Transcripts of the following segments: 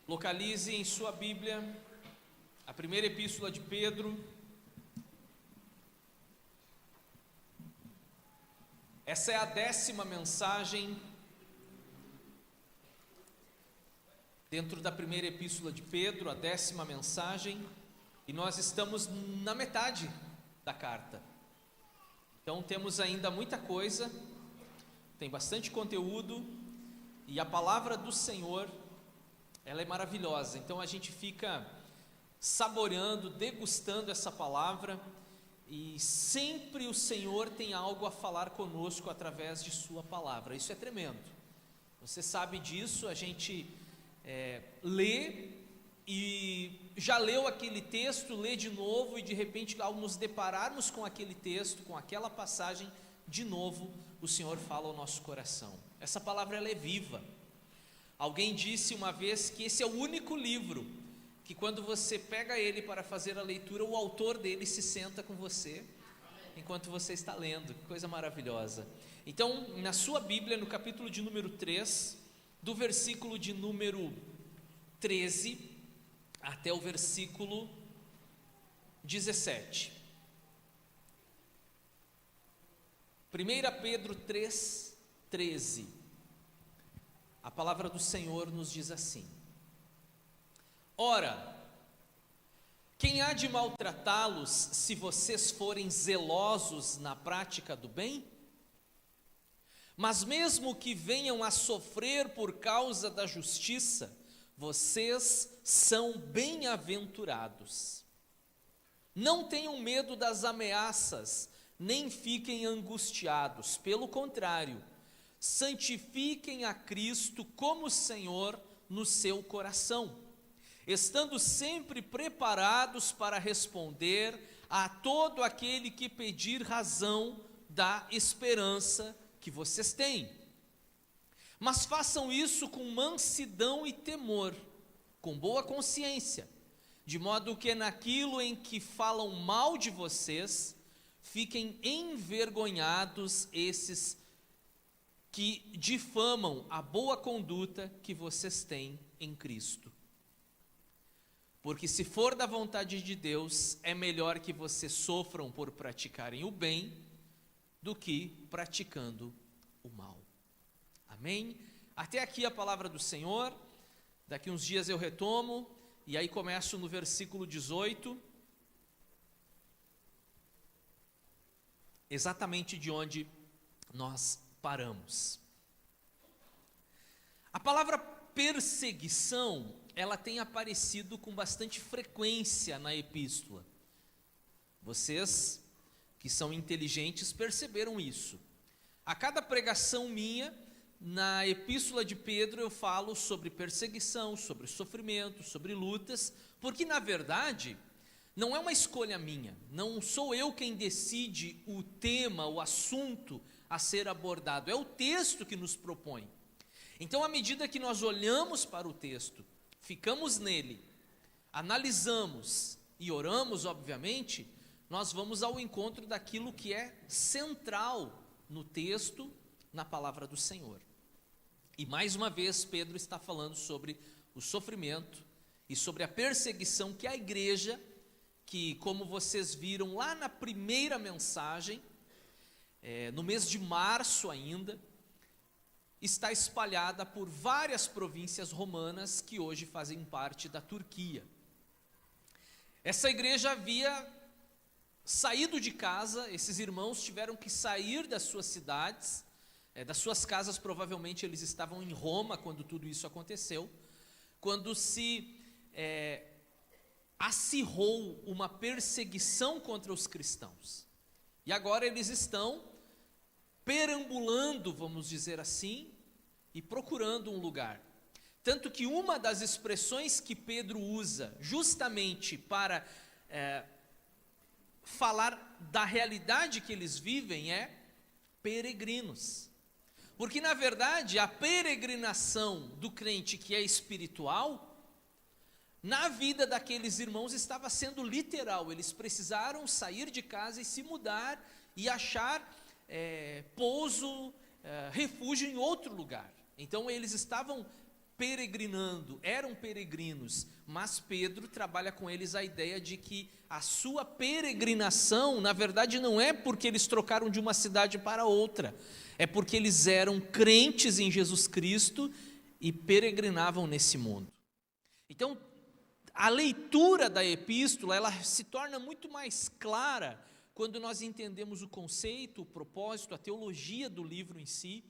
Localize em sua Bíblia a primeira epístola de Pedro. Essa é a 10ª mensagem dentro da primeira epístola de Pedro, a 10ª mensagem, e nós estamos na metade da carta. Então temos ainda muita coisa, tem bastante conteúdo, e a palavra do Senhor, ela é maravilhosa. Então a gente fica saboreando, degustando essa palavra, e sempre o Senhor tem algo a falar conosco através de sua palavra. Isso é tremendo. Você sabe disso. A gente lê e já leu aquele texto, lê de novo, e de repente, ao nos depararmos com aquele texto, com aquela passagem, de novo o Senhor fala ao nosso coração. Essa palavra, ela é viva. Alguém disse uma vez que esse é o único livro que, quando você pega ele para fazer a leitura, o autor dele se senta com você enquanto você está lendo. Que coisa maravilhosa. Então, na sua Bíblia, no capítulo de número 3, do versículo de número 13 até o versículo 17. 1 Pedro 3, 13. A palavra do Senhor nos diz assim: Ora, quem há de maltratá-los se vocês forem zelosos na prática do bem? Mas mesmo que venham a sofrer por causa da justiça, vocês são bem-aventurados. Não tenham medo das ameaças, nem fiquem angustiados. Pelo contrário, santifiquem a Cristo como Senhor no seu coração, estando sempre preparados para responder a todo aquele que pedir razão da esperança que vocês têm. Mas façam isso com mansidão e temor, com boa consciência, de modo que naquilo em que falam mal de vocês, fiquem envergonhados esses que difamam a boa conduta que vocês têm em Cristo. Porque se for da vontade de Deus, é melhor que vocês sofram por praticarem o bem do que praticando o mal. Amém? Até aqui a palavra do Senhor. Daqui uns dias eu retomo, e aí começo no versículo 18, exatamente de onde nós paramos. A palavra perseguição, ela tem aparecido com bastante frequência na epístola. Vocês que são inteligentes perceberam isso. A cada pregação minha, na epístola de Pedro, eu falo sobre perseguição, sobre sofrimento, sobre lutas, porque na verdade não é uma escolha minha, não sou eu quem decide o tema, o assunto a ser abordado, é o texto que nos propõe. Então, à medida que nós olhamos para o texto, ficamos nele, analisamos e oramos, obviamente, nós vamos ao encontro daquilo que é central no texto, na palavra do Senhor. E mais uma vez Pedro está falando sobre o sofrimento e sobre a perseguição que a igreja, que, como vocês viram lá na primeira mensagem, no mês de março ainda, está espalhada por várias províncias romanas que hoje fazem parte da Turquia. Essa igreja havia saído de casa, esses irmãos tiveram que sair das suas cidades, das suas casas. Provavelmente eles estavam em Roma quando tudo isso aconteceu, quando se acirrou uma perseguição contra os cristãos. E agora eles estão perambulando, vamos dizer assim, e procurando um lugar. Tanto que uma das expressões que Pedro usa justamente para falar da realidade que eles vivem é peregrinos. Porque na verdade a peregrinação do crente que é espiritual, na vida daqueles irmãos estava sendo literal. Eles precisaram sair de casa e se mudar e achar pouso, refúgio em outro lugar. Então eles estavam peregrinando, eram peregrinos, mas Pedro trabalha com eles a ideia de que a sua peregrinação, na verdade, não é porque eles trocaram de uma cidade para outra, é porque eles eram crentes em Jesus Cristo e peregrinavam nesse mundo. Então, a leitura da epístola, ela se torna muito mais clara quando nós entendemos o conceito, o propósito, a teologia do livro em si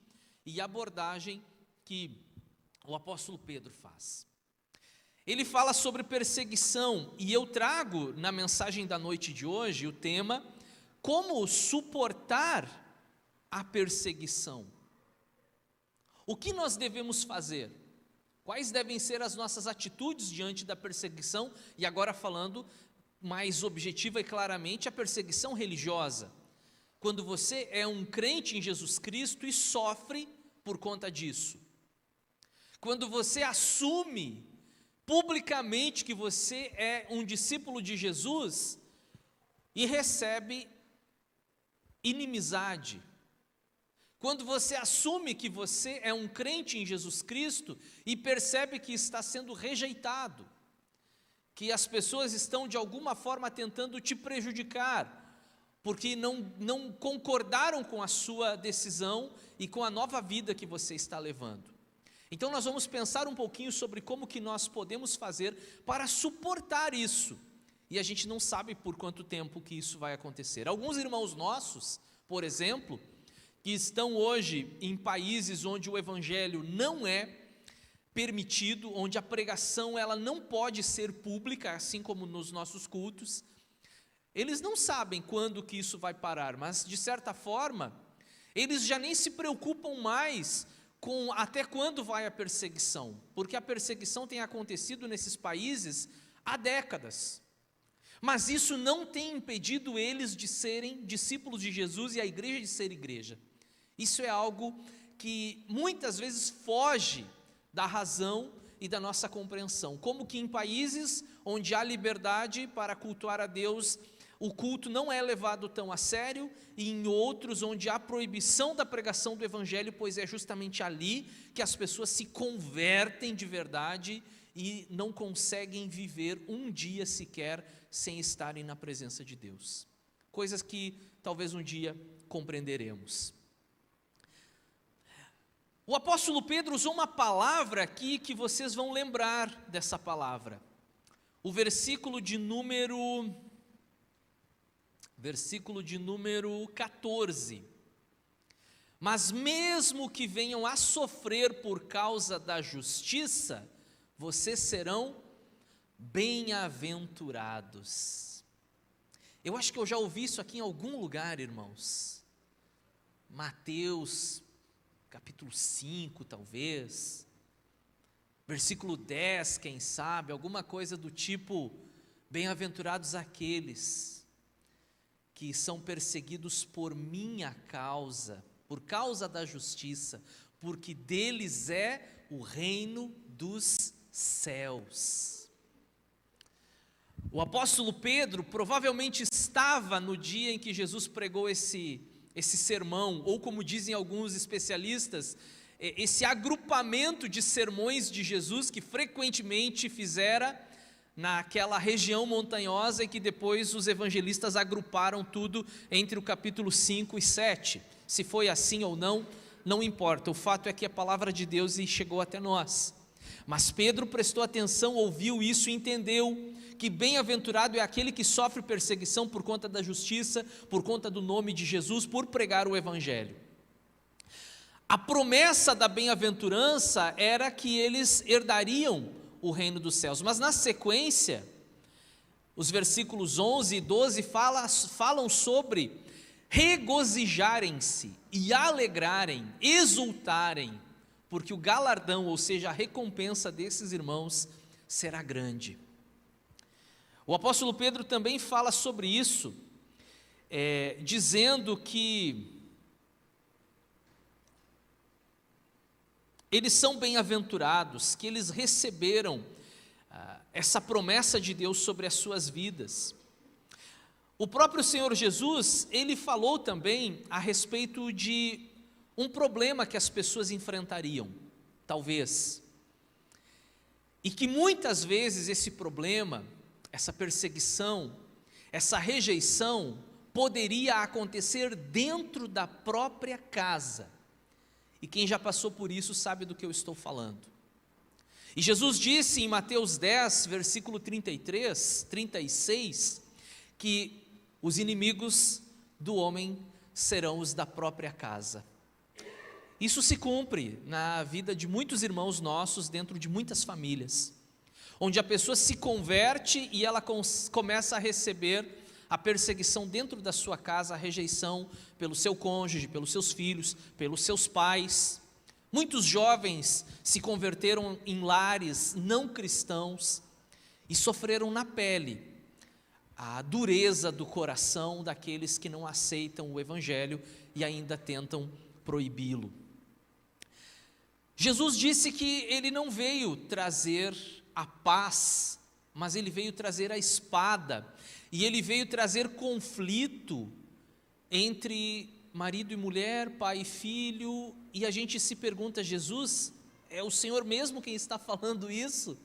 e a abordagem que o apóstolo Pedro faz. Ele fala sobre perseguição, e eu trago na mensagem da noite de hoje o tema: como suportar a perseguição. O que nós devemos fazer? Quais devem ser as nossas atitudes diante da perseguição? E agora falando mais objetiva e claramente, a perseguição religiosa. Quando você é um crente em Jesus Cristo e sofre por conta disso. Quando você assume publicamente que você é um discípulo de Jesus e recebe inimizade. Quando você assume que você é um crente em Jesus Cristo e percebe que está sendo rejeitado, que as pessoas estão de alguma forma tentando te prejudicar, porque não concordaram com a sua decisão e com a nova vida que você está levando. Então nós vamos pensar um pouquinho sobre como que nós podemos fazer para suportar isso. E a gente não sabe por quanto tempo que isso vai acontecer. Alguns irmãos nossos, por exemplo, que estão hoje em países onde o evangelho não é permitido, onde a pregação ela não pode ser pública, assim como nos nossos cultos, eles não sabem quando que isso vai parar, mas de certa forma, eles já nem se preocupam mais com até quando vai a perseguição, porque a perseguição tem acontecido nesses países há décadas, mas isso não tem impedido eles de serem discípulos de Jesus e a igreja de ser igreja. Isso é algo que muitas vezes foge da razão e da nossa compreensão, como que em países onde há liberdade para cultuar a Deus, o culto não é levado tão a sério, e em outros onde há proibição da pregação do evangelho, pois é justamente ali que as pessoas se convertem de verdade e não conseguem viver um dia sequer sem estarem na presença de Deus. Coisas que talvez um dia compreenderemos. O apóstolo Pedro usou uma palavra aqui que vocês vão lembrar dessa palavra. O versículo de número 14. Mas mesmo que venham a sofrer por causa da justiça, vocês serão bem-aventurados. Eu acho que eu já ouvi isso aqui em algum lugar, irmãos. Mateus, capítulo 5, talvez. Versículo 10, quem sabe, alguma coisa do tipo: bem-aventurados aqueles que são perseguidos por minha causa, por causa da justiça, porque deles é o reino dos céus. O apóstolo Pedro provavelmente estava no dia em que Jesus pregou esse sermão, ou como dizem alguns especialistas, esse agrupamento de sermões de Jesus que frequentemente fizera naquela região montanhosa e que depois os evangelistas agruparam tudo entre o capítulo 5 e 7. Se foi assim ou não, não importa. O fato é que a palavra de Deus chegou até nós. Mas Pedro prestou atenção, ouviu isso e entendeu que bem-aventurado é aquele que sofre perseguição por conta da justiça, por conta do nome de Jesus, por pregar o evangelho. A promessa da bem-aventurança era que eles herdariam o reino dos céus, mas na sequência, os versículos 11 e 12 falam sobre regozijarem-se e alegrarem, exultarem, porque o galardão, ou seja, a recompensa desses irmãos será grande. O apóstolo Pedro também fala sobre isso, dizendo que eles são bem-aventurados, que eles receberam essa promessa de Deus sobre as suas vidas. O próprio Senhor Jesus, ele falou também a respeito de um problema que as pessoas enfrentariam, talvez. E que muitas vezes esse problema, essa perseguição, essa rejeição poderia acontecer dentro da própria casa. E quem já passou por isso sabe do que eu estou falando. E Jesus disse em Mateus 10, versículo 33, 36, que os inimigos do homem serão os da própria casa. Isso se cumpre na vida de muitos irmãos nossos, dentro de muitas famílias, onde a pessoa se converte e ela começa a receber a perseguição dentro da sua casa, a rejeição pelo seu cônjuge, pelos seus filhos, pelos seus pais. Muitos jovens se converteram em lares não cristãos e sofreram na pele a dureza do coração daqueles que não aceitam o Evangelho e ainda tentam proibi-lo. Jesus disse que ele não veio trazer a paz, mas ele veio trazer a espada, e ele veio trazer conflito entre marido e mulher, pai e filho, e a gente se pergunta: Jesus, é o Senhor mesmo quem está falando isso?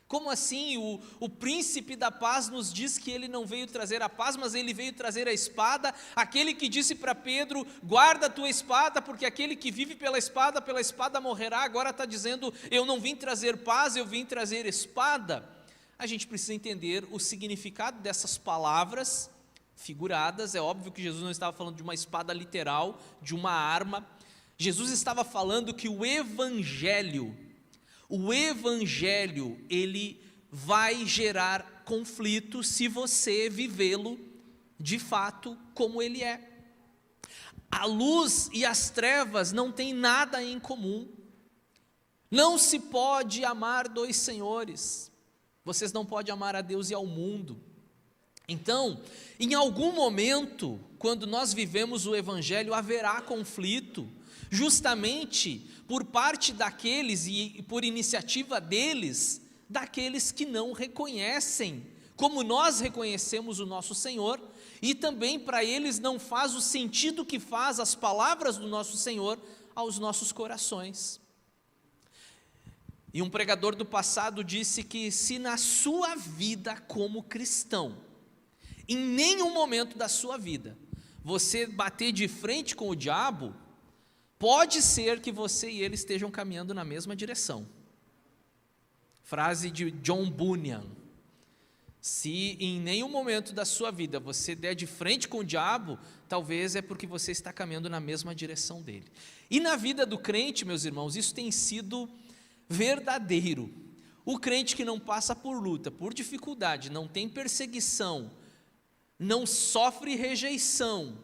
Como assim? O príncipe da paz nos diz que ele não veio trazer a paz, mas ele veio trazer a espada. Aquele que disse para Pedro: guarda a tua espada, porque aquele que vive pela espada morrerá, agora está dizendo: eu não vim trazer paz, eu vim trazer espada. A gente precisa entender o significado dessas palavras figuradas. É óbvio que Jesus não estava falando de uma espada literal, de uma arma. Jesus estava falando que o Evangelho, ele vai gerar conflito se você vivê-lo de fato como ele é. A luz e as trevas não têm nada em comum. Não se pode amar dois senhores. Vocês não podem amar a Deus e ao mundo. Então, em algum momento, quando nós vivemos o Evangelho, haverá conflito, justamente por parte daqueles e por iniciativa deles, daqueles que não reconhecem, como nós reconhecemos o nosso Senhor, e também para eles não faz o sentido que faz as palavras do nosso Senhor aos nossos corações. E um pregador do passado disse que se na sua vida como cristão, em nenhum momento da sua vida, você bater de frente com o diabo, pode ser que você e ele estejam caminhando na mesma direção. Frase de John Bunyan: se em nenhum momento da sua vida você der de frente com o diabo, talvez é porque você está caminhando na mesma direção dele. E na vida do crente, meus irmãos, isso tem sido verdadeiro. O crente que não passa por luta, por dificuldade, não tem perseguição, não sofre rejeição,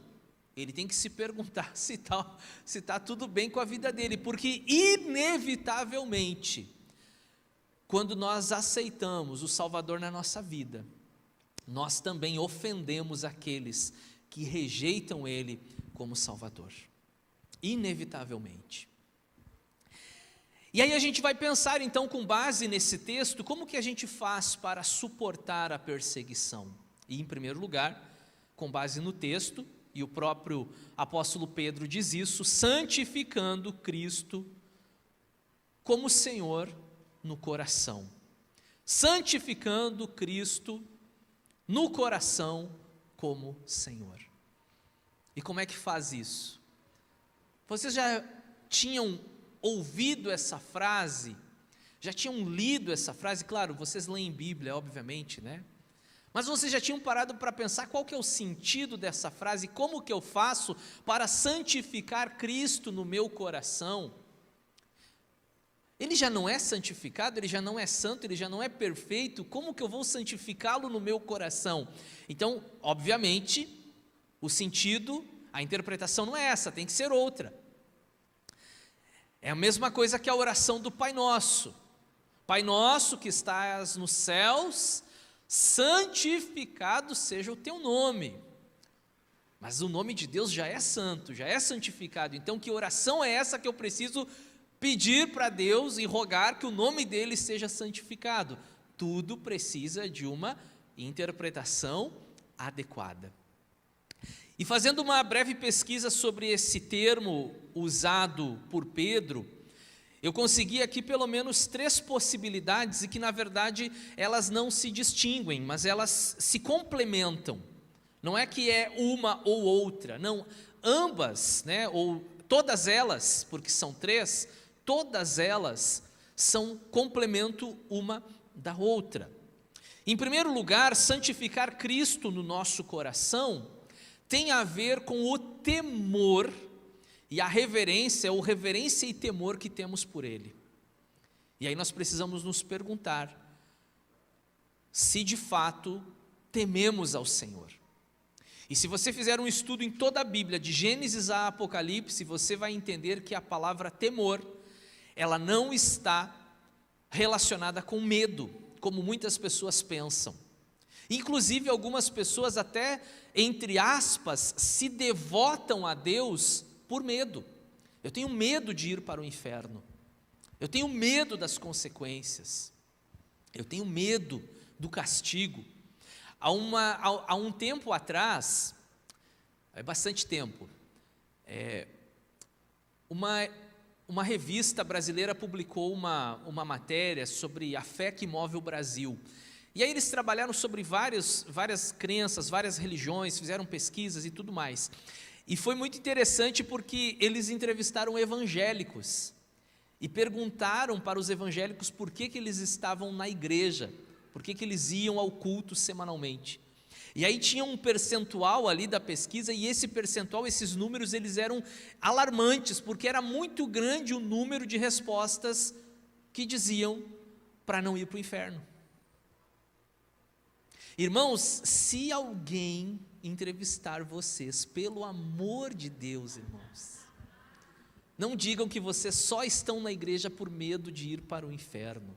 ele tem que se perguntar se está tudo bem com a vida dele, porque inevitavelmente, quando nós aceitamos o Salvador na nossa vida, nós também ofendemos aqueles que rejeitam Ele como Salvador, inevitavelmente. E aí a gente vai pensar então, com base nesse texto, como que a gente faz para suportar a perseguição? E em primeiro lugar, com base no texto, e o próprio apóstolo Pedro diz isso, santificando Cristo como Senhor no coração. Santificando Cristo no coração como Senhor. E como é que faz isso? Vocês já tinham ouvido essa frase? Já tinham lido essa frase? Claro, vocês leem Bíblia, obviamente, né? Mas vocês já tinham parado para pensar qual que é o sentido dessa frase? Como que eu faço para santificar Cristo no meu coração? Ele já não é santificado, ele já não é santo, ele já não é perfeito, como que eu vou santificá-lo no meu coração? Então, obviamente, o sentido, a interpretação não é essa, tem que ser outra. É a mesma coisa que a oração do Pai Nosso. Pai nosso que estás nos céus, santificado seja o teu nome. Mas o nome de Deus já é santo, já é santificado. Então, que oração é essa que eu preciso pedir para Deus e rogar que o nome dele seja santificado? Tudo precisa de uma interpretação adequada. E fazendo uma breve pesquisa sobre esse termo usado por Pedro, Eu consegui aqui pelo menos 3 possibilidades e que na verdade elas não se distinguem, mas elas se complementam. Não é que é uma ou outra, não, ambas, né, ou todas elas, porque são 3, todas elas são complemento uma da outra. Em primeiro lugar, santificar Cristo no nosso coração tem a ver com o temor e a reverência, ou reverência e temor que temos por Ele. E aí nós precisamos nos perguntar se de fato tememos ao Senhor. E se você fizer um estudo em toda a Bíblia, de Gênesis a Apocalipse, você vai entender que a palavra temor, ela não está relacionada com medo, como muitas pessoas pensam. Inclusive algumas pessoas até, entre aspas, se devotam a Deus por medo. Eu tenho medo de ir para o inferno. Eu tenho medo das consequências. Eu tenho medo do castigo. Há um tempo atrás, é bastante tempo, uma revista brasileira publicou uma matéria sobre a fé que move o Brasil. E aí eles trabalharam sobre várias crenças, várias religiões, fizeram pesquisas e tudo mais. E foi muito interessante porque eles entrevistaram evangélicos e perguntaram para os evangélicos por que eles estavam na igreja, por que eles iam ao culto semanalmente. E aí tinha um percentual ali da pesquisa, e esse percentual, esses números, eles eram alarmantes, porque era muito grande o número de respostas que diziam para não ir para o inferno. Irmãos, se alguém entrevistar vocês, pelo amor de Deus, irmãos, não digam que vocês só estão na igreja por medo de ir para o inferno.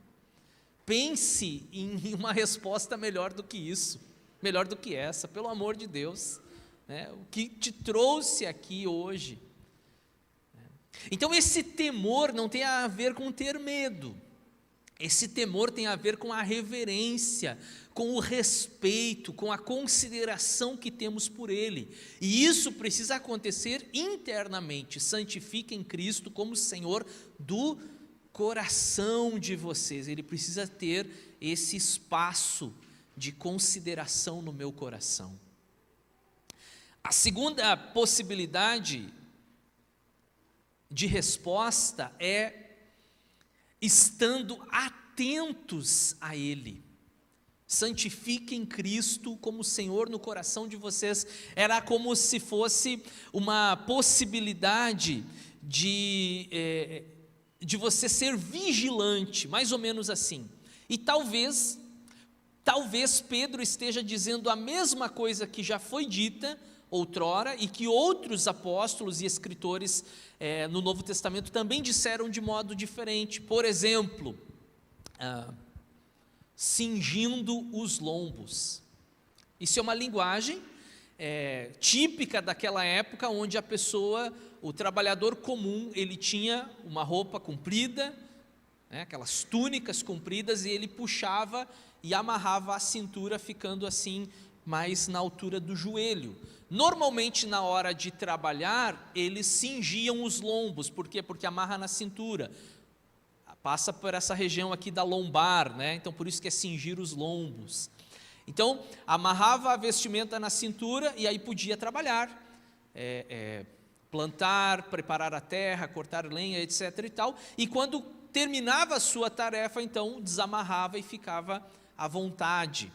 Pense em uma resposta melhor do que isso, melhor do que essa, pelo amor de Deus, né? O que te trouxe aqui hoje. Então esse temor não tem a ver com ter medo, esse temor tem a ver com a reverência, com o respeito, com a consideração que temos por Ele, e isso precisa acontecer internamente. Santifiquem Cristo como Senhor do coração de vocês. Ele precisa ter esse espaço de consideração no meu coração. A segunda possibilidade de resposta é estando atentos a Ele. Santifiquem Cristo como Senhor no coração de vocês. Era como se fosse uma possibilidade de você ser vigilante, mais ou menos assim. E talvez Pedro esteja dizendo a mesma coisa que já foi dita outrora e que outros apóstolos e escritores no Novo Testamento também disseram de modo diferente. Por exemplo, cingindo os lombos. Isso é uma linguagem típica daquela época, onde a pessoa, o trabalhador comum, ele tinha uma roupa comprida, aquelas túnicas compridas, e ele puxava e amarrava a cintura, ficando assim mais na altura do joelho. Normalmente na hora de trabalhar, eles cingiam os lombos. Por quê? Porque amarra na cintura, passa por essa região aqui da lombar, então por isso que é cingir os lombos. Então amarrava a vestimenta na cintura e aí podia trabalhar, plantar, preparar a terra, cortar lenha, etc. e tal, e quando terminava a sua tarefa, então desamarrava e ficava à vontade.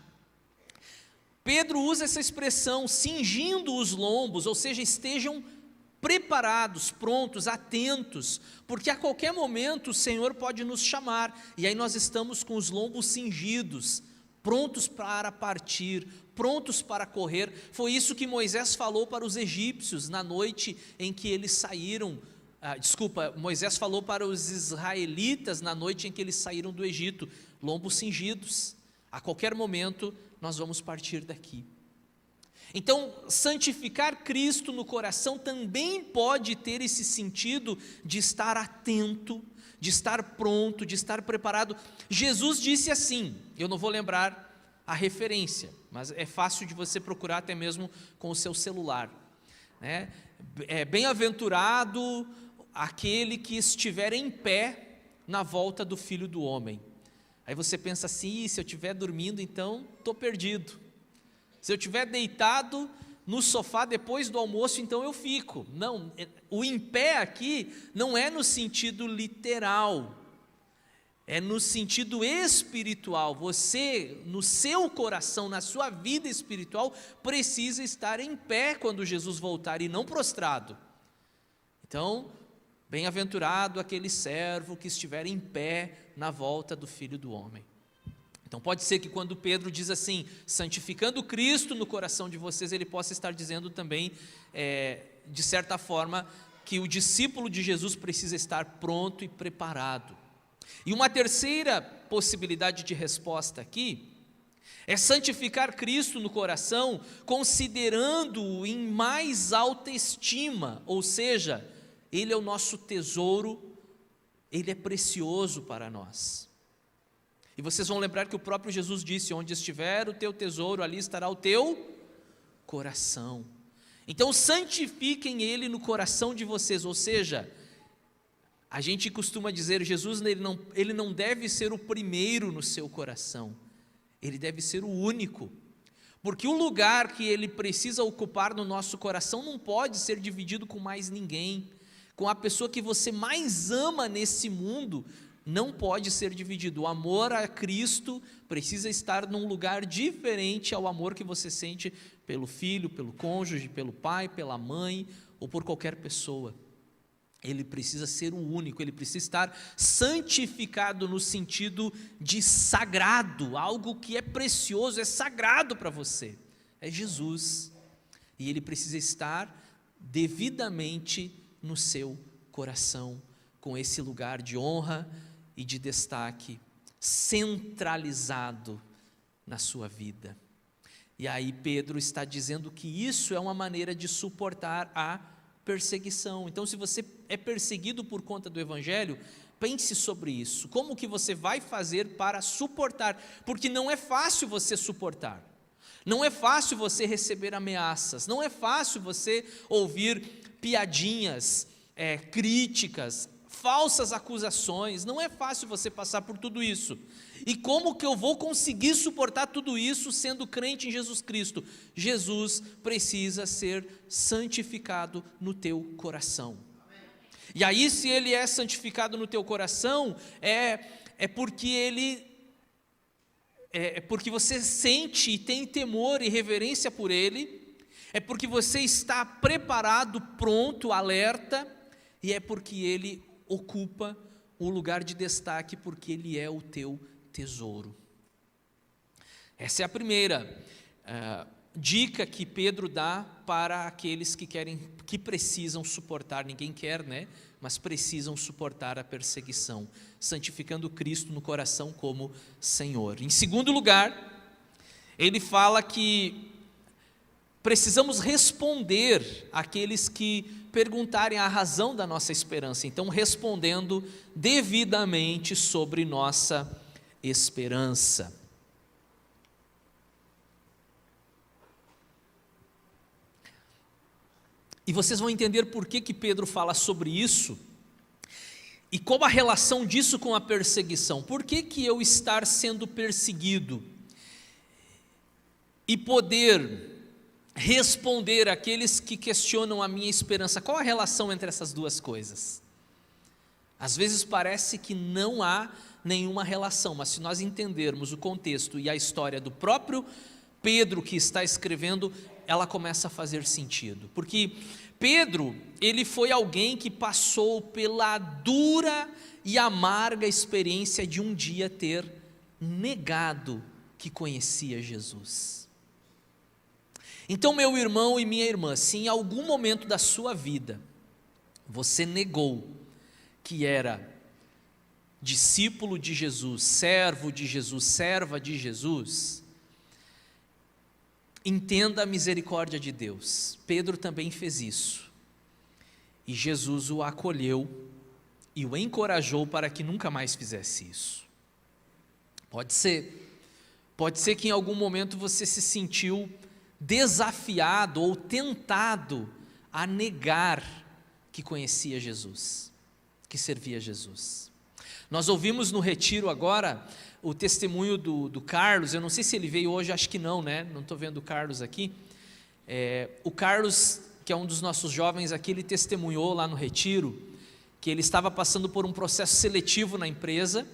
Pedro usa essa expressão, cingindo os lombos, ou seja, estejam preparados, prontos, atentos, porque a qualquer momento o Senhor pode nos chamar, e aí nós estamos com os lombos cingidos, prontos para partir, prontos para correr. Foi isso que Moisés falou para os egípcios na noite em que eles saíram, Moisés falou para os israelitas na noite em que eles saíram do Egito, lombos cingidos, a qualquer momento nós vamos partir daqui. Então, santificar Cristo no coração também pode ter esse sentido de estar atento, de estar pronto, de estar preparado. Jesus disse assim, eu não vou lembrar a referência, mas é fácil de você procurar até mesmo com o seu celular, bem-aventurado aquele que estiver em pé na volta do Filho do Homem. Aí você pensa assim, se eu estiver dormindo, então estou perdido. Se eu estiver deitado no sofá depois do almoço, então eu fico. Não, o em pé aqui não é no sentido literal, é no sentido espiritual. Você, no seu coração, na sua vida espiritual, precisa estar em pé quando Jesus voltar e não prostrado. Então, bem-aventurado aquele servo que estiver em pé na volta do Filho do Homem. Então pode ser que quando Pedro diz assim, santificando Cristo no coração de vocês, ele possa estar dizendo também, de certa forma, que o discípulo de Jesus precisa estar pronto e preparado. E uma terceira possibilidade de resposta aqui é santificar Cristo no coração, considerando-o em mais alta estima, ou seja, Ele é o nosso tesouro, Ele é precioso para nós. E vocês vão lembrar que o próprio Jesus disse, onde estiver o teu tesouro, ali estará o teu coração. Então santifiquem Ele no coração de vocês, ou seja, a gente costuma dizer, Jesus ele não deve ser o primeiro no seu coração, Ele deve ser o único, porque o lugar que Ele precisa ocupar no nosso coração não pode ser dividido com mais ninguém, com a pessoa que você mais ama nesse mundo, não pode ser dividido. O amor a Cristo precisa estar num lugar diferente ao amor que você sente pelo filho, pelo cônjuge, pelo pai, pela mãe ou por qualquer pessoa. Ele precisa ser o único, ele precisa estar santificado no sentido de sagrado, algo que é precioso, é sagrado para você, é Jesus, e ele precisa estar devidamente no seu coração, com esse lugar de honra e de destaque, centralizado na sua vida. E aí Pedro está dizendo que isso é uma maneira de suportar a perseguição. Então, se você é perseguido por conta do Evangelho, pense sobre isso. Como que você vai fazer para suportar? Porque não é fácil você suportar. Não é fácil você receber ameaças. Não é fácil você ouvir piadinhas, críticas, falsas acusações. Não é fácil você passar por tudo isso. E como que eu vou conseguir suportar tudo isso sendo crente em Jesus Cristo? Jesus precisa ser santificado no teu coração. E aí, se Ele é santificado no teu coração, porque você sente e tem temor e reverência por Ele, é porque você está preparado, pronto, alerta, e é porque Ele ocupa um lugar de destaque, porque Ele é o teu tesouro. Essa é a primeira dica que Pedro dá para aqueles que precisam suportar, ninguém quer, né? Mas precisam suportar a perseguição, santificando Cristo no coração como Senhor. Em segundo lugar, ele fala que precisamos responder àqueles que perguntarem a razão da nossa esperança, então respondendo devidamente sobre nossa esperança. E vocês vão entender por que Pedro fala sobre isso e qual a relação disso com a perseguição. Por que eu estar sendo perseguido e poder responder àqueles que questionam a minha esperança? Qual a relação entre essas duas coisas? Às vezes parece que não há nenhuma relação, mas se nós entendermos o contexto e a história do próprio Pedro que está escrevendo, ela começa a fazer sentido, porque Pedro, ele foi alguém que passou pela dura e amarga experiência de um dia ter negado que conhecia Jesus. Então, meu irmão e minha irmã, se em algum momento da sua vida você negou que era discípulo de Jesus, servo de Jesus, serva de Jesus, entenda a misericórdia de Deus. Pedro também fez isso, e Jesus o acolheu e o encorajou para que nunca mais fizesse isso. Pode ser que em algum momento você se sentiu desafiado ou tentado a negar que conhecia Jesus, que servia Jesus. Nós ouvimos no retiro agora o testemunho do Carlos. Eu não sei se ele veio hoje, acho que não, né? Não estou vendo o Carlos aqui. O Carlos, que é um dos nossos jovens aqui, ele testemunhou lá no retiro que ele estava passando por um processo seletivo na empresa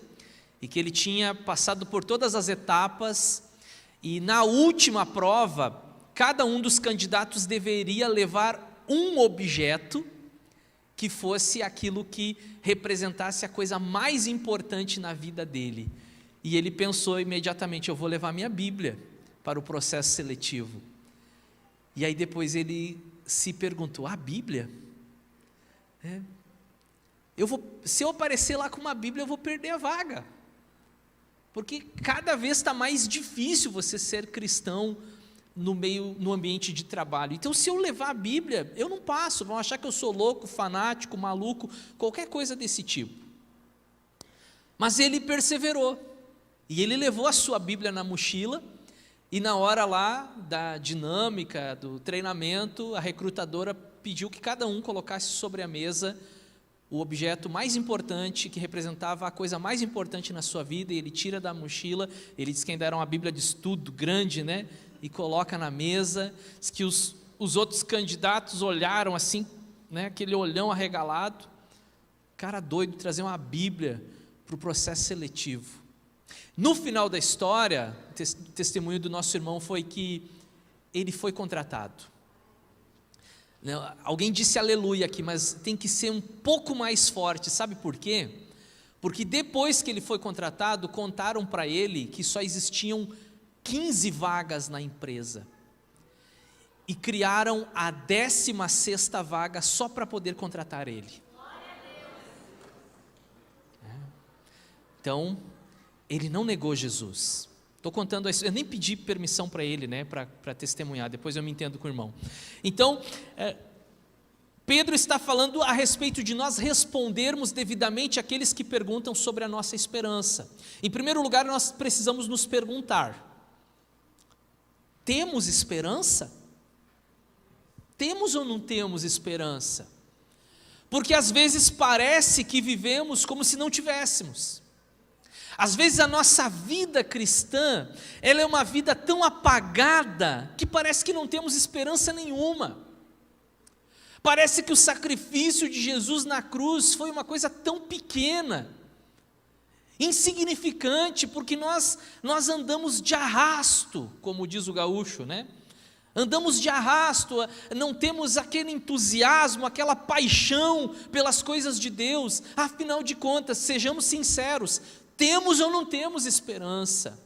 e que ele tinha passado por todas as etapas, e na última prova, cada um dos candidatos deveria levar um objeto que fosse aquilo que representasse a coisa mais importante na vida dele. E ele pensou imediatamente: eu vou levar minha Bíblia para o processo seletivo. E aí depois ele se perguntou: a Bíblia? Se eu aparecer lá com uma Bíblia, eu vou perder a vaga. Porque cada vez está mais difícil você ser cristão no ambiente de trabalho. Então, se eu levar a Bíblia, eu não passo, vão achar que eu sou louco, fanático, maluco, qualquer coisa desse tipo. Mas ele perseverou, e ele levou a sua Bíblia na mochila, e na hora lá da dinâmica, do treinamento, a recrutadora pediu que cada um colocasse sobre a mesa o objeto mais importante, que representava a coisa mais importante na sua vida, e ele tira da mochila. Ele diz que ainda era uma Bíblia de estudo grande, né? E coloca na mesa. Diz que os outros candidatos olharam assim, né? Aquele olhão arregalado. Cara doido, trazer uma Bíblia para o processo seletivo. No final da história, o testemunho do nosso irmão foi que ele foi contratado. Alguém disse aleluia aqui, mas tem que ser um pouco mais forte. Sabe por quê? Porque depois que ele foi contratado, contaram para ele que só existiam 15 vagas na empresa, e criaram a 16ª vaga só para poder contratar ele. Então, ele não negou Jesus. Estou contando isso, eu nem pedi permissão para ele, né, para testemunhar, depois eu me entendo com o irmão. Então, Pedro está falando a respeito de nós respondermos devidamente àqueles que perguntam sobre a nossa esperança. Em primeiro lugar, nós precisamos nos perguntar: temos esperança? Temos ou não temos esperança? Porque às vezes parece que vivemos como se não tivéssemos. Às vezes a nossa vida cristã, ela é uma vida tão apagada, que parece que não temos esperança nenhuma. Parece que o sacrifício de Jesus na cruz foi uma coisa tão pequena, insignificante, porque nós andamos de arrasto, como diz o gaúcho, né? Andamos de arrasto, não temos aquele entusiasmo, aquela paixão pelas coisas de Deus. Afinal de contas, sejamos sinceros, temos ou não temos esperança?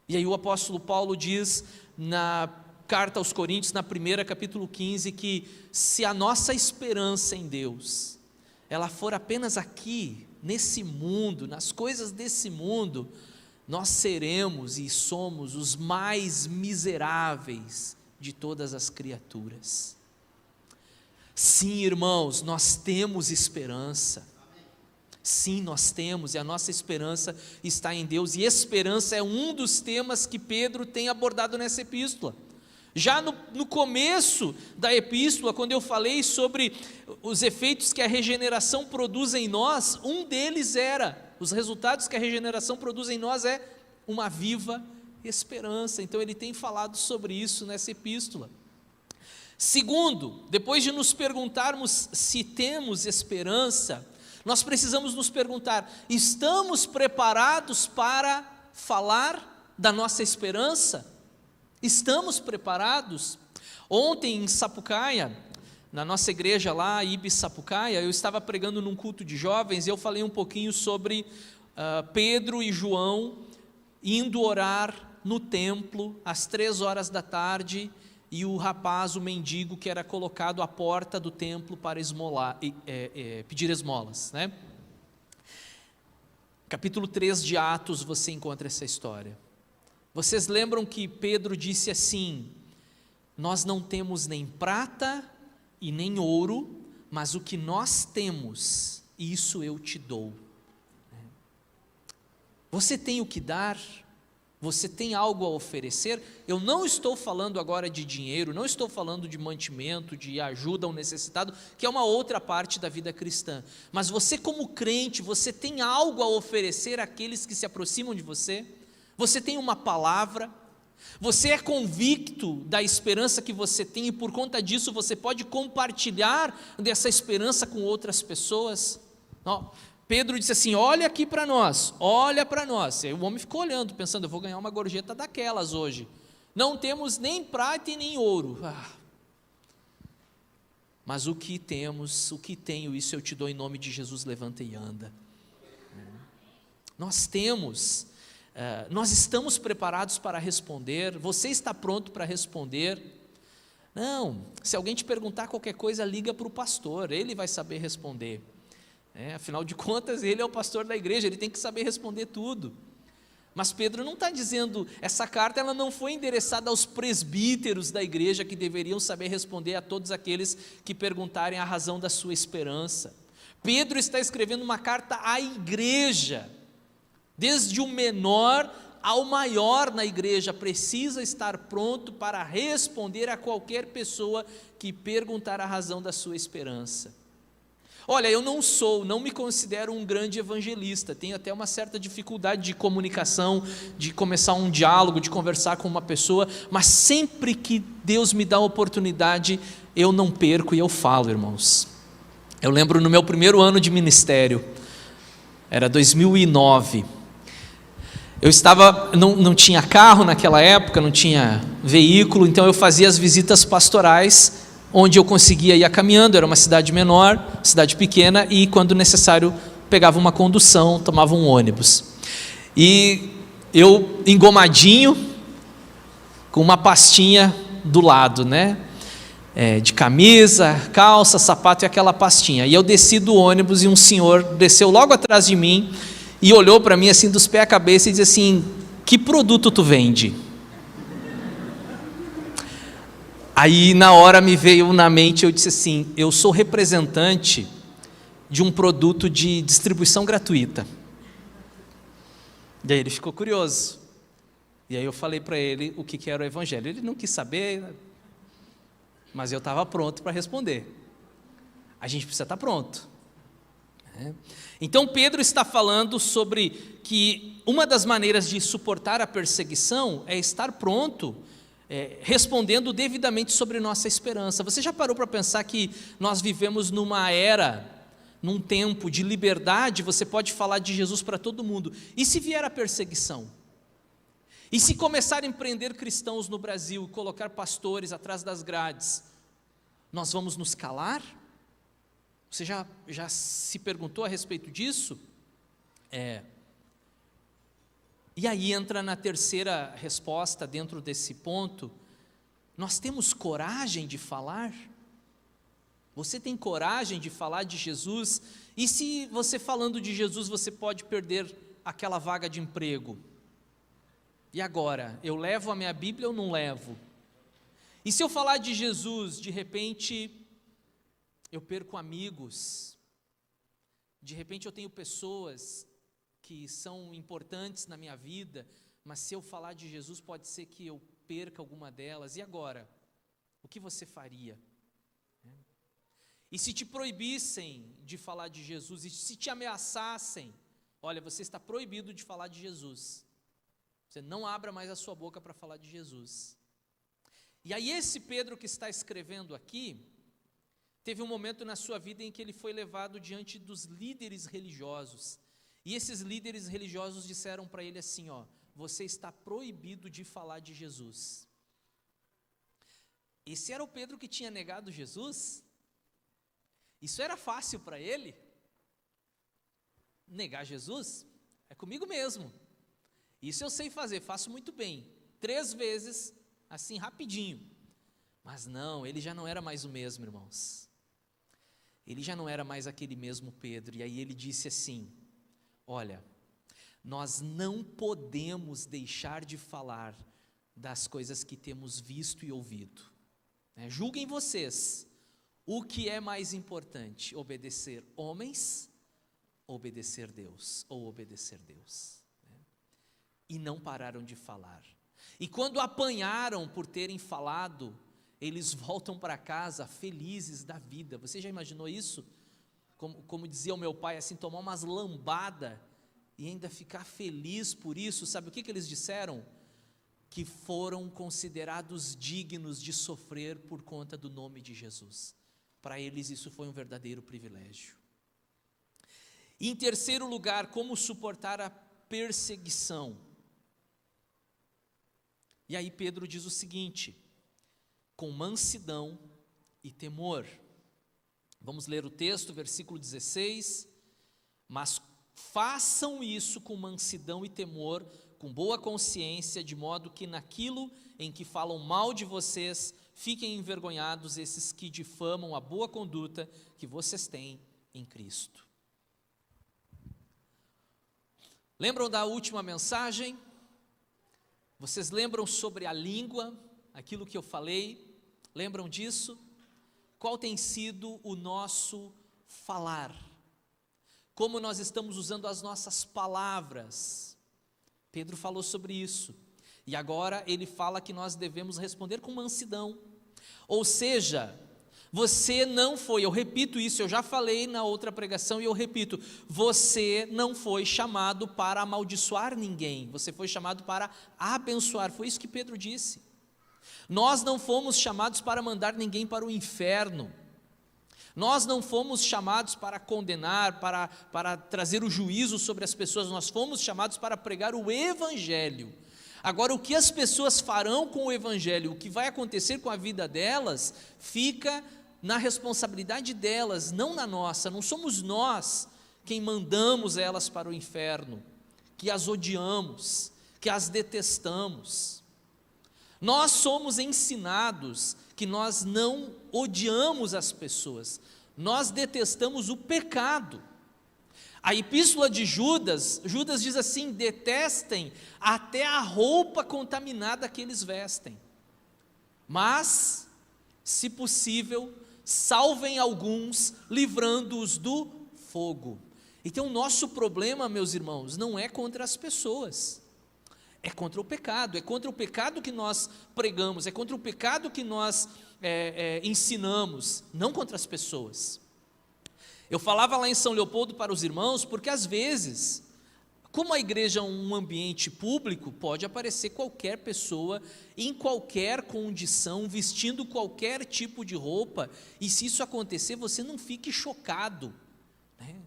E aí o apóstolo Paulo diz na carta aos Coríntios, na 1ª, capítulo 15, que se a nossa esperança em Deus, ela for apenas aqui, nesse mundo, nas coisas desse mundo, nós seremos e somos os mais miseráveis de todas as criaturas. Sim, irmãos, nós temos esperança. Sim, nós temos, e a nossa esperança está em Deus, e esperança é um dos temas que Pedro tem abordado nessa epístola. Já no começo da epístola, quando eu falei sobre os efeitos que a regeneração produz em nós, um deles os resultados que a regeneração produz em nós é uma viva esperança. Então ele tem falado sobre isso nessa epístola. Segundo, depois de nos perguntarmos se temos esperança, nós precisamos nos perguntar: estamos preparados para falar da nossa esperança? Estamos preparados? Ontem em Sapucaia, na nossa igreja lá, IB Sapucaia, eu estava pregando num culto de jovens, e eu falei um pouquinho sobre Pedro e João indo orar no templo às 3h da tarde, e o rapaz, o mendigo, que era colocado à porta do templo para pedir esmolas, né? Capítulo 3 de Atos você encontra essa história. Vocês lembram que Pedro disse assim: nós não temos nem prata e nem ouro, mas o que nós temos, isso eu te dou. Você tem o que dar? Você tem algo a oferecer? Eu não estou falando agora de dinheiro, não estou falando de mantimento, de ajuda ao necessitado, que é uma outra parte da vida cristã. Mas você, como crente, você tem algo a oferecer àqueles que se aproximam de você? Você tem uma palavra? Você é convicto da esperança que você tem e por conta disso você pode compartilhar dessa esperança com outras pessoas? Não. Pedro disse assim: olha aqui para nós, olha para nós. E aí o homem ficou olhando, pensando: eu vou ganhar uma gorjeta daquelas hoje. Não temos nem prata e nem ouro. Mas o que temos, o que tenho, isso eu te dou em nome de Jesus, levanta e anda. Nós temos, nós estamos preparados para responder. Você está pronto para responder? Não, se alguém te perguntar qualquer coisa, liga para o pastor, ele vai saber responder. Afinal de contas, ele é o pastor da igreja, ele tem que saber responder tudo. Mas Pedro não está dizendo, essa carta ela não foi endereçada aos presbíteros da igreja que deveriam saber responder a todos aqueles que perguntarem a razão da sua esperança. Pedro está escrevendo uma carta à igreja, desde o menor ao maior na igreja, precisa estar pronto para responder a qualquer pessoa que perguntar a razão da sua esperança. Olha, eu não me considero um grande evangelista, tenho até uma certa dificuldade de comunicação, de começar um diálogo, de conversar com uma pessoa, mas sempre que Deus me dá a oportunidade, eu não perco e eu falo, irmãos. Eu lembro no meu primeiro ano de ministério, era 2009, eu não tinha carro naquela época, não tinha veículo, então eu fazia as visitas pastorais, onde eu conseguia ir caminhando, era uma cidade menor, cidade pequena, e quando necessário pegava uma condução, tomava um ônibus. E eu engomadinho, com uma pastinha do lado, de camisa, calça, sapato e aquela pastinha. E eu desci do ônibus e um senhor desceu logo atrás de mim e olhou para mim assim dos pés à cabeça e disse assim: que produto tu vende? Aí na hora me veio na mente, eu disse assim: eu sou representante de um produto de distribuição gratuita. E aí ele ficou curioso, e aí eu falei para ele o que era o evangelho. Ele não quis saber, mas eu estava pronto para responder. A gente precisa estar pronto. Então Pedro está falando sobre que uma das maneiras de suportar a perseguição é estar pronto, respondendo devidamente sobre nossa esperança. Você já parou para pensar que nós vivemos numa era, num tempo de liberdade? Você pode falar de Jesus para todo mundo. E se vier a perseguição? E se começarem a prender cristãos no Brasil, colocar pastores atrás das grades, nós vamos nos calar? Você já se perguntou a respeito disso? E aí entra na terceira resposta dentro desse ponto: nós temos coragem de falar? Você tem coragem de falar de Jesus? E se você falando de Jesus, você pode perder aquela vaga de emprego? E agora, eu levo a minha Bíblia ou não levo? E se eu falar de Jesus, de repente, eu perco amigos, de repente eu tenho pessoas que são importantes na minha vida, mas se eu falar de Jesus, pode ser que eu perca alguma delas. E agora? O que você faria? E se te proibissem de falar de Jesus, e se te ameaçassem: olha, você está proibido de falar de Jesus, você não abra mais a sua boca para falar de Jesus. E aí esse Pedro que está escrevendo aqui, teve um momento na sua vida em que ele foi levado diante dos líderes religiosos, e esses líderes religiosos disseram para ele assim: você está proibido de falar de Jesus. Esse era o Pedro que tinha negado Jesus? Isso era fácil para ele? Negar Jesus? É comigo mesmo. Isso eu sei fazer, faço muito bem. 3 vezes, assim, rapidinho. Mas não, ele já não era mais o mesmo, irmãos. Ele já não era mais aquele mesmo Pedro. E aí ele disse assim: olha, nós não podemos deixar de falar das coisas que temos visto e ouvido. Julguem vocês, o que é mais importante, obedecer homens, obedecer Deus, ou obedecer Deus. e não pararam de falar. E quando apanharam por terem falado, eles voltam para casa felizes da vida. Você já imaginou isso? Como dizia o meu pai, assim, tomar umas lambadas e ainda ficar feliz por isso. Sabe o que eles disseram? Que foram considerados dignos de sofrer por conta do nome de Jesus. Para eles isso foi um verdadeiro privilégio. E em terceiro lugar, como suportar a perseguição? E aí Pedro diz o seguinte: com mansidão e temor. Vamos ler o texto, versículo 16. Mas façam isso com mansidão e temor, com boa consciência, de modo que naquilo em que falam mal de vocês, fiquem envergonhados esses que difamam a boa conduta que vocês têm em Cristo. Lembram da última mensagem? Vocês lembram sobre a língua, aquilo que eu falei? Lembram disso? Qual tem sido o nosso falar? Como nós estamos usando as nossas palavras? Pedro falou sobre isso. E agora ele fala que nós devemos responder com mansidão. Ou seja, você não foi, eu repito isso, eu já falei na outra pregação e eu repito, você não foi chamado para amaldiçoar ninguém, você foi chamado para abençoar, foi isso que Pedro disse. Nós não fomos chamados para mandar ninguém para o inferno, nós não fomos chamados para condenar, para trazer o juízo sobre as pessoas, nós fomos chamados para pregar o Evangelho. Agora, o que as pessoas farão com o Evangelho, o que vai acontecer com a vida delas, fica na responsabilidade delas, não na nossa. Não somos nós quem mandamos elas para o inferno, que as odiamos, que as detestamos. Nós somos ensinados que nós não odiamos as pessoas, nós detestamos o pecado. A epístola de Judas diz assim: detestem até a roupa contaminada que eles vestem, mas, se possível, salvem alguns, livrando-os do fogo. Então, o nosso problema, meus irmãos, não é contra as pessoas, é contra o pecado que nós pregamos, é contra o pecado que nós ensinamos, não contra as pessoas. Eu falava lá em São Leopoldo para os irmãos, porque às vezes, como a igreja é um ambiente público, pode aparecer qualquer pessoa, em qualquer condição, vestindo qualquer tipo de roupa, e se isso acontecer, você não fique chocado, né?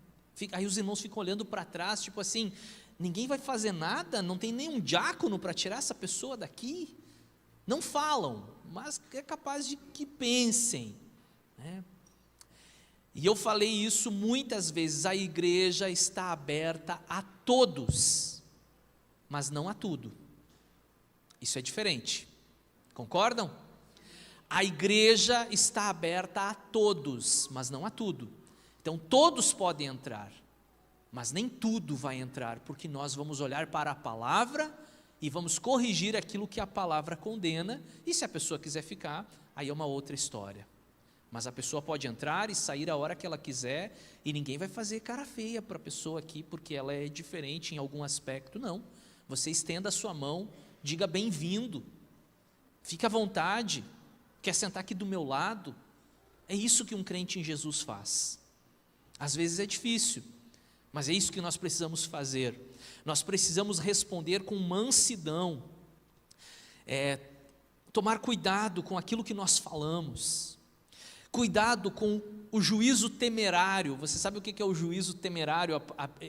Aí os irmãos ficam olhando para trás, tipo assim, ninguém vai fazer nada, não tem nenhum diácono para tirar essa pessoa daqui? Não falam, mas é capaz de que pensem, né? E eu falei isso muitas vezes, a igreja está aberta a todos, mas não a tudo. Isso é diferente, concordam? A igreja está aberta a todos, mas não a tudo. Então todos podem entrar, mas nem tudo vai entrar, porque nós vamos olhar para a palavra e vamos corrigir aquilo que a palavra condena, e se a pessoa quiser ficar, aí é uma outra história. Mas a pessoa pode entrar e sair a hora que ela quiser, e ninguém vai fazer cara feia para a pessoa aqui, porque ela é diferente em algum aspecto, não. Você estenda a sua mão, diga bem-vindo, fique à vontade, quer sentar aqui do meu lado? É isso que um crente em Jesus faz. Às vezes é difícil, mas é isso que nós precisamos fazer. Nós precisamos responder com mansidão, tomar cuidado com aquilo que nós falamos, cuidado com o juízo temerário. Você sabe o que é o juízo temerário?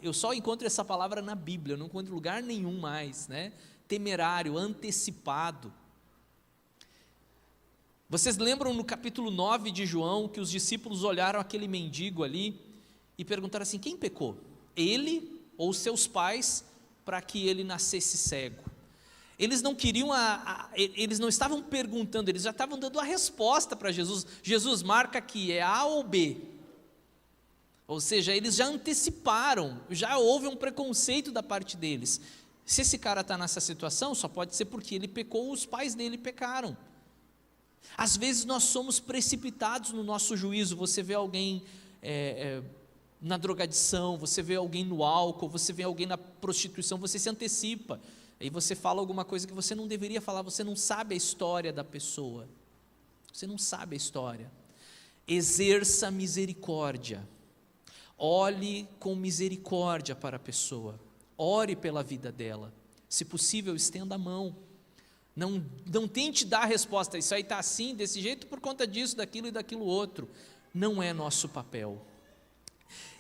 Eu só encontro essa palavra na Bíblia, eu não encontro em lugar nenhum mais, né? Temerário, antecipado. Vocês lembram no capítulo 9 de João, que os discípulos olharam aquele mendigo ali e perguntaram assim: quem pecou? Ele ou seus pais, para que ele nascesse cego? Eles não queriam, eles não estavam perguntando, eles já estavam dando a resposta para Jesus. Jesus, marca aqui, é A ou B? Ou seja, eles já anteciparam, já houve um preconceito da parte deles. Se esse cara está nessa situação, só pode ser porque ele pecou, os pais dele pecaram. Às vezes nós somos precipitados no nosso juízo. Você vê alguém na drogadição, você vê alguém no álcool, você vê alguém na prostituição, você se antecipa. Aí você fala alguma coisa que você não deveria falar, você não sabe a história da pessoa. Você não sabe a história. Exerça misericórdia. Olhe com misericórdia para a pessoa. Ore pela vida dela. Se possível, estenda a mão. Não tente dar a resposta, isso aí está assim, desse jeito, por conta disso, daquilo e daquilo outro. Não é nosso papel.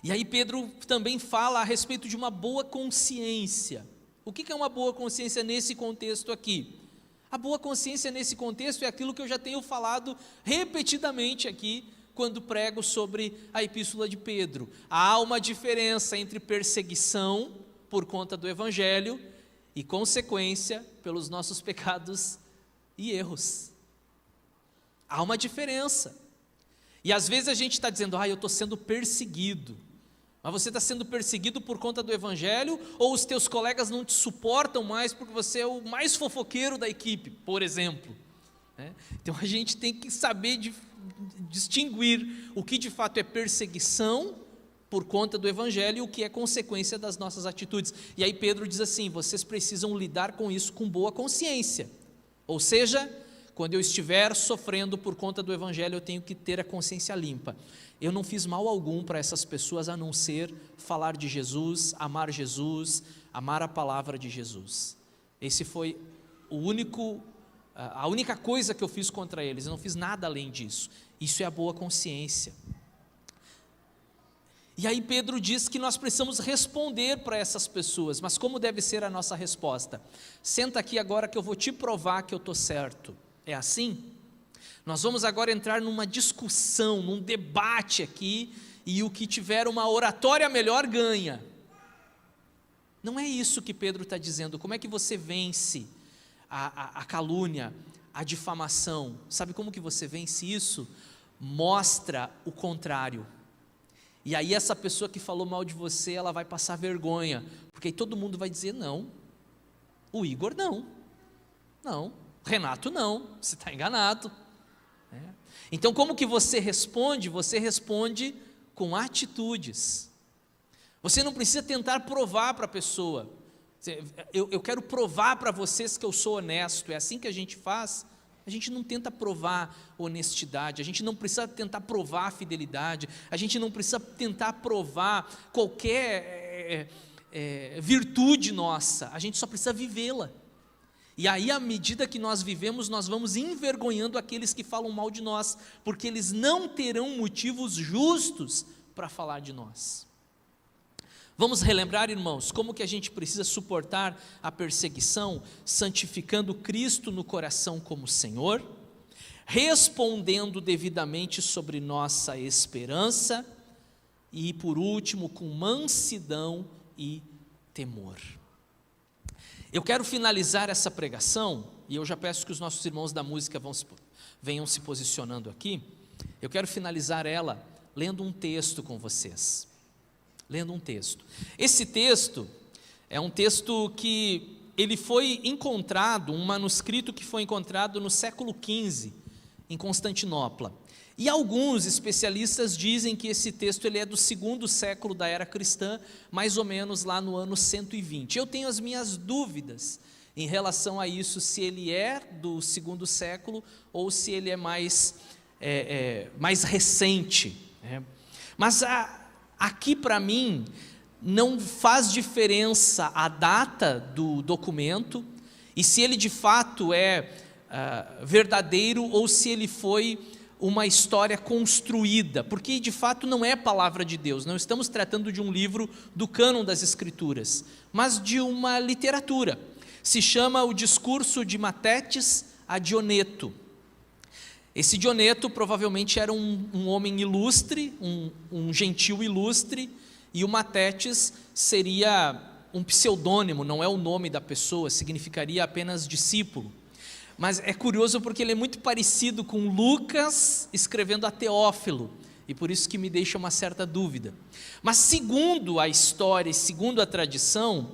E aí Pedro também fala a respeito de uma boa consciência. O que é uma boa consciência nesse contexto aqui? A boa consciência nesse contexto é aquilo que eu já tenho falado repetidamente aqui, quando prego sobre a epístola de Pedro. Há uma diferença entre perseguição por conta do evangelho e consequência pelos nossos pecados e erros. Há uma diferença. E às vezes a gente está dizendo, eu estou sendo perseguido. Mas você está sendo perseguido por conta do evangelho, ou os teus colegas não te suportam mais porque você é o mais fofoqueiro da equipe, por exemplo. Então a gente tem que saber distinguir o que de fato é perseguição por conta do evangelho e o que é consequência das nossas atitudes. E aí Pedro diz assim, vocês precisam lidar com isso com boa consciência. Ou seja, quando eu estiver sofrendo por conta do evangelho, eu tenho que ter a consciência limpa. Eu não fiz mal algum para essas pessoas, a não ser falar de Jesus, amar a palavra de Jesus. Esse foi a única coisa que eu fiz contra eles, eu não fiz nada além disso. Isso é a boa consciência. E aí Pedro diz que nós precisamos responder para essas pessoas, mas como deve ser a nossa resposta? Senta aqui agora que eu vou te provar que eu estou certo. É assim? Nós vamos agora entrar numa discussão, num debate aqui, e o que tiver uma oratória melhor ganha. Não é isso que Pedro está dizendo. Como é que você vence a calúnia, a difamação? Sabe como que você vence isso? Mostra o contrário. E aí essa pessoa que falou mal de você, ela vai passar vergonha, porque aí todo mundo vai dizer, não, o Igor não, Renato não, você está enganado. Então como que você responde? Você responde com atitudes. Você não precisa tentar provar para a pessoa, eu quero provar para vocês que eu sou honesto, é assim que a gente faz. A gente não tenta provar honestidade, a gente não precisa tentar provar fidelidade, a gente não precisa tentar provar qualquer virtude nossa, a gente só precisa vivê-la. E aí, à medida que nós vivemos, nós vamos envergonhando aqueles que falam mal de nós, porque eles não terão motivos justos para falar de nós. Vamos relembrar, irmãos, como que a gente precisa suportar a perseguição, santificando Cristo no coração como Senhor, respondendo devidamente sobre nossa esperança e, por último, com mansidão e temor. Eu quero finalizar essa pregação, e eu já peço que os nossos irmãos da música venham se posicionando aqui. Eu quero finalizar ela lendo um texto com vocês. Lendo um texto. Esse texto é um texto que ele foi encontrado, um manuscrito que foi encontrado no século XV, em Constantinopla. E alguns especialistas dizem que esse texto ele é do 2º século da era cristã, mais ou menos lá no ano 120. Eu tenho as minhas dúvidas em relação a isso, se ele é do 2º século ou se ele é mais recente. Mas aqui para mim não faz diferença a data do documento e se ele de fato é verdadeiro ou se ele foi uma história construída, porque de fato não é palavra de Deus, não estamos tratando de um livro do cânon das Escrituras, mas de uma literatura. Se chama o Discurso de Matetes a Dioneto. Esse Dioneto provavelmente era um homem ilustre, um gentil ilustre, e o Matetes seria um pseudônimo, não é o nome da pessoa, significaria apenas discípulo. Mas é curioso porque ele é muito parecido com Lucas escrevendo a Teófilo, e por isso que me deixa uma certa dúvida. Mas segundo a história e segundo a tradição,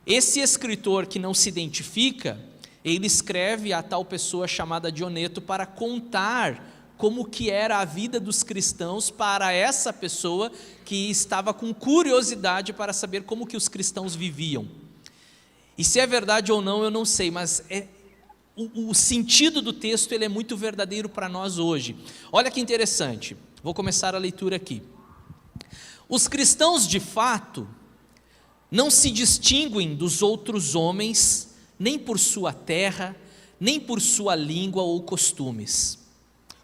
esse escritor que não se identifica, ele escreve a tal pessoa chamada Dioneto para contar como que era a vida dos cristãos para essa pessoa que estava com curiosidade para saber como que os cristãos viviam. E se é verdade ou não, eu não sei, mas o sentido do texto ele é muito verdadeiro para nós hoje. Olha que interessante, vou começar a leitura aqui. Os cristãos, de fato, não se distinguem dos outros homens, nem por sua terra, nem por sua língua ou costumes.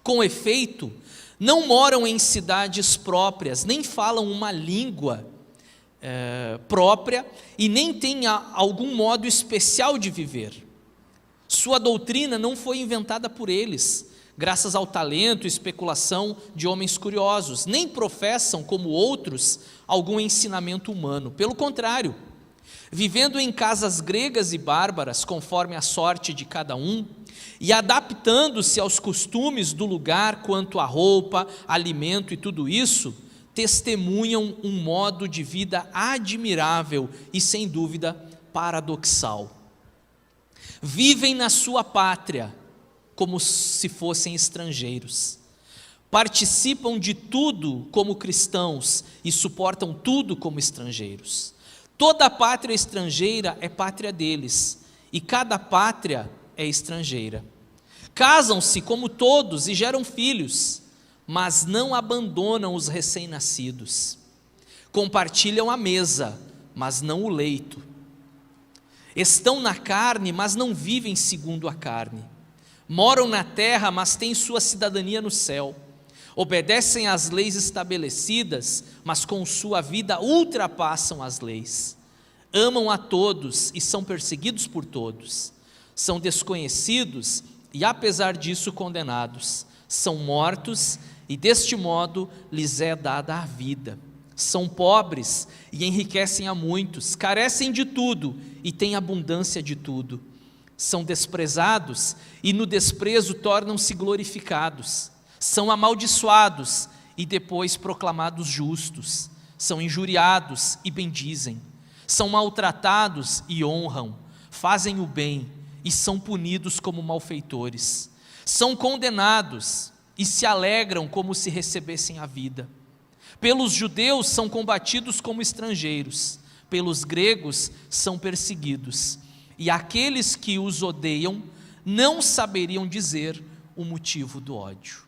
Com efeito, não moram em cidades próprias, nem falam uma língua própria e nem têm algum modo especial de viver. Sua doutrina não foi inventada por eles, graças ao talento e especulação de homens curiosos, nem professam, como outros, algum ensinamento humano. Pelo contrário, vivendo em casas gregas e bárbaras, conforme a sorte de cada um, e adaptando-se aos costumes do lugar quanto à roupa, alimento e tudo isso, testemunham um modo de vida admirável e, sem dúvida, paradoxal. Vivem na sua pátria como se fossem estrangeiros. Participam de tudo como cristãos e suportam tudo como estrangeiros. Toda pátria estrangeira é pátria deles, e cada pátria é estrangeira. Casam-se como todos e geram filhos, mas não abandonam os recém-nascidos. Compartilham a mesa, mas não o leito. Estão na carne, mas não vivem segundo a carne. Moram na terra, mas têm sua cidadania no céu. Obedecem às leis estabelecidas, mas com sua vida ultrapassam as leis. Amam a todos e são perseguidos por todos. São desconhecidos e, apesar disso, condenados. São mortos e, deste modo, lhes é dada a vida. São pobres e enriquecem a muitos. Carecem de tudo e têm abundância de tudo. São desprezados e, no desprezo, tornam-se glorificados. São amaldiçoados e depois proclamados justos. São injuriados e bendizem. São maltratados e honram. Fazem o bem e são punidos como malfeitores. São condenados e se alegram como se recebessem a vida. Pelos judeus são combatidos como estrangeiros. Pelos gregos são perseguidos. E aqueles que os odeiam não saberiam dizer o motivo do ódio.